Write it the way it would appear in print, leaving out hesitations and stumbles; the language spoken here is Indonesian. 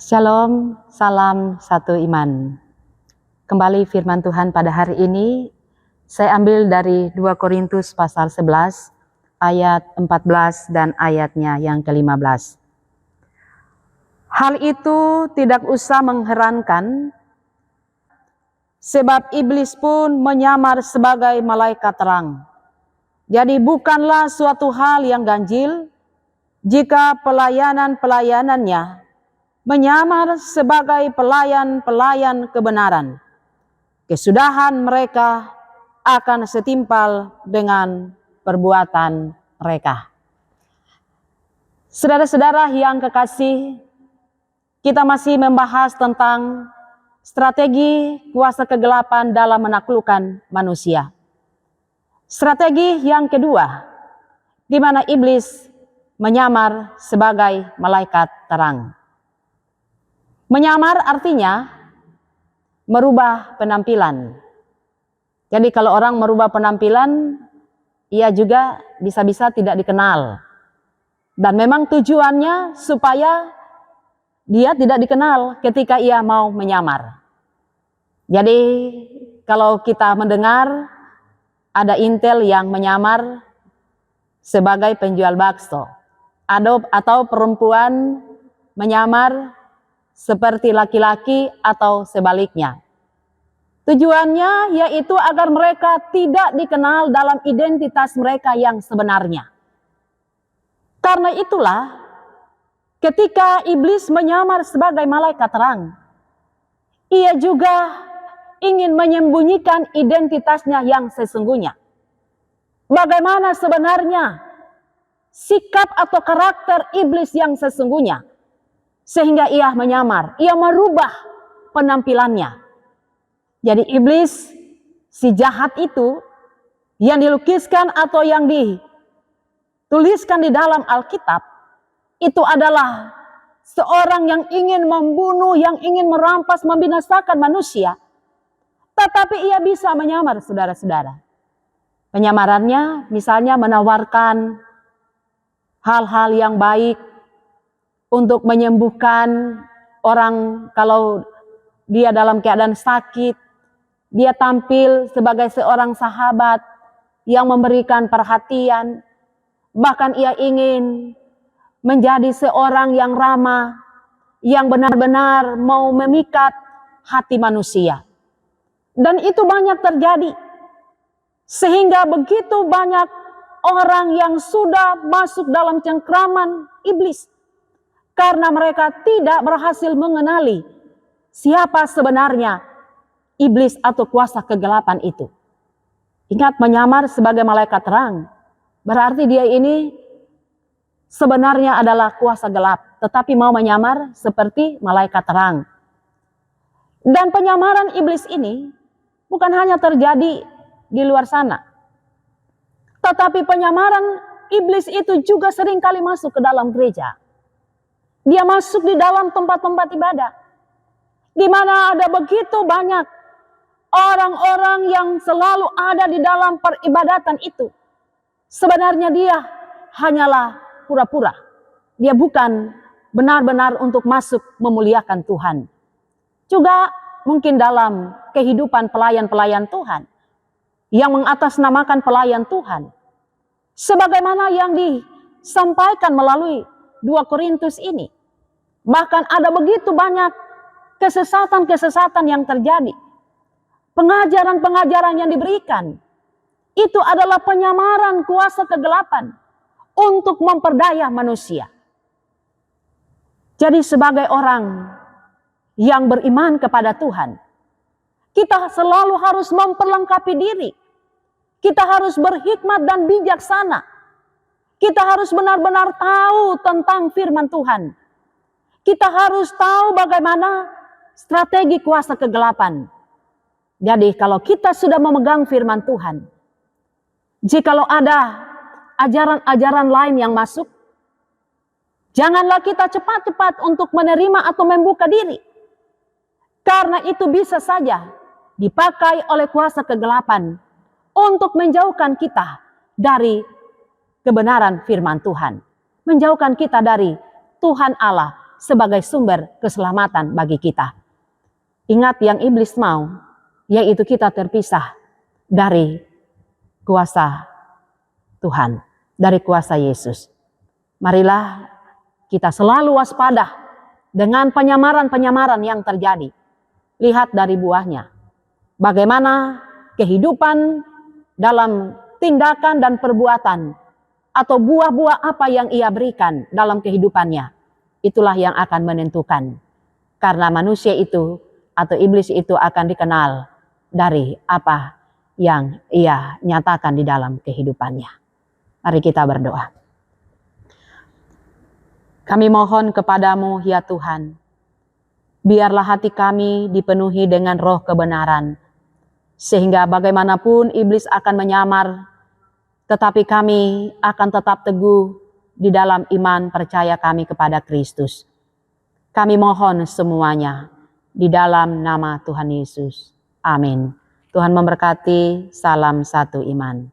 Shalom, salam satu iman. Kembali firman Tuhan pada hari ini, saya ambil dari 2 Korintus pasal 11, ayat 14 dan ayatnya yang ke-15. Hal itu tidak usah mengherankan, sebab iblis pun menyamar sebagai malaikat terang. Jadi bukanlah suatu hal yang ganjil jika pelayanannya menyamar sebagai pelayan-pelayan kebenaran. Kesudahan mereka akan setimpal dengan perbuatan mereka. Saudara-saudara yang kekasih, kita masih membahas tentang strategi kuasa kegelapan dalam menaklukkan manusia. Strategi yang kedua, di mana iblis menyamar sebagai malaikat terang. Menyamar artinya merubah penampilan. Jadi kalau orang merubah penampilan, ia juga bisa-bisa tidak dikenal. Dan memang tujuannya supaya dia tidak dikenal ketika ia mau menyamar. Jadi kalau kita mendengar ada intel yang menyamar sebagai penjual bakso, atau perempuan menyamar seperti laki-laki atau sebaliknya. Tujuannya yaitu agar mereka tidak dikenal dalam identitas mereka yang sebenarnya. Karena itulah ketika iblis menyamar sebagai malaikat terang, ia juga ingin menyembunyikan identitasnya yang sesungguhnya. Bagaimana sebenarnya sikap atau karakter iblis yang sesungguhnya, sehingga ia menyamar, ia merubah penampilannya. Jadi iblis, si jahat itu, yang dilukiskan atau yang dituliskan di dalam Alkitab, itu adalah seorang yang ingin membunuh, yang ingin merampas, membinasakan manusia. Tetapi ia bisa menyamar, saudara-saudara. Penyamarannya misalnya menawarkan hal-hal yang baik untuk menyembuhkan orang kalau dia dalam keadaan sakit. Dia tampil sebagai seorang sahabat yang memberikan perhatian. Bahkan ia ingin menjadi seorang yang ramah, yang benar-benar mau memikat hati manusia. Dan itu banyak terjadi. Sehingga begitu banyak orang yang sudah masuk dalam cengkraman iblis. Karena mereka tidak berhasil mengenali siapa sebenarnya iblis atau kuasa kegelapan itu. Ingat, menyamar sebagai malaikat terang, berarti dia ini sebenarnya adalah kuasa gelap, tetapi mau menyamar seperti malaikat terang. Dan penyamaran iblis ini bukan hanya terjadi di luar sana, tetapi penyamaran iblis itu juga seringkali masuk ke dalam gereja. Dia masuk di dalam tempat-tempat ibadah, di mana ada begitu banyak orang-orang yang selalu ada di dalam peribadatan itu. Sebenarnya dia hanyalah pura-pura. Dia bukan benar-benar untuk masuk memuliakan Tuhan. Juga mungkin dalam kehidupan pelayan-pelayan Tuhan, yang mengatasnamakan pelayan Tuhan, sebagaimana yang disampaikan melalui 2 Korintus ini. Bahkan ada begitu banyak kesesatan-kesesatan yang terjadi. Pengajaran-pengajaran yang diberikan, itu adalah penyamaran kuasa kegelapan untuk memperdaya manusia. Jadi sebagai orang yang beriman kepada Tuhan, kita selalu harus memperlengkapi diri. Kita harus berhikmat dan bijaksana. Kita harus benar-benar tahu tentang firman Tuhan. Kita harus tahu bagaimana strategi kuasa kegelapan. Jadi kalau kita sudah memegang firman Tuhan, jikalau ada ajaran-ajaran lain yang masuk, janganlah kita cepat-cepat untuk menerima atau membuka diri. Karena itu bisa saja dipakai oleh kuasa kegelapan untuk menjauhkan kita dari kebenaran firman Tuhan. Menjauhkan kita dari Tuhan Allah sebagai sumber keselamatan bagi kita. Ingat yang iblis mau, yaitu kita terpisah dari kuasa Tuhan, dari kuasa Yesus. Marilah kita selalu waspada dengan penyamaran-penyamaran yang terjadi. Lihat dari buahnya, bagaimana kehidupan dalam tindakan dan perbuatan, atau buah-buah apa yang ia berikan dalam kehidupannya. Itulah yang akan menentukan. Karena manusia itu atau iblis itu akan dikenal dari apa yang ia nyatakan di dalam kehidupannya. Mari kita berdoa. Kami mohon kepadamu ya Tuhan, biarlah hati kami dipenuhi dengan roh kebenaran, sehingga bagaimanapun iblis akan menyamar, tetapi kami akan tetap teguh di dalam iman percaya kami kepada Kristus. Kami mohon semuanya di dalam nama Tuhan Yesus. Amin. Tuhan memberkati. Salam satu iman.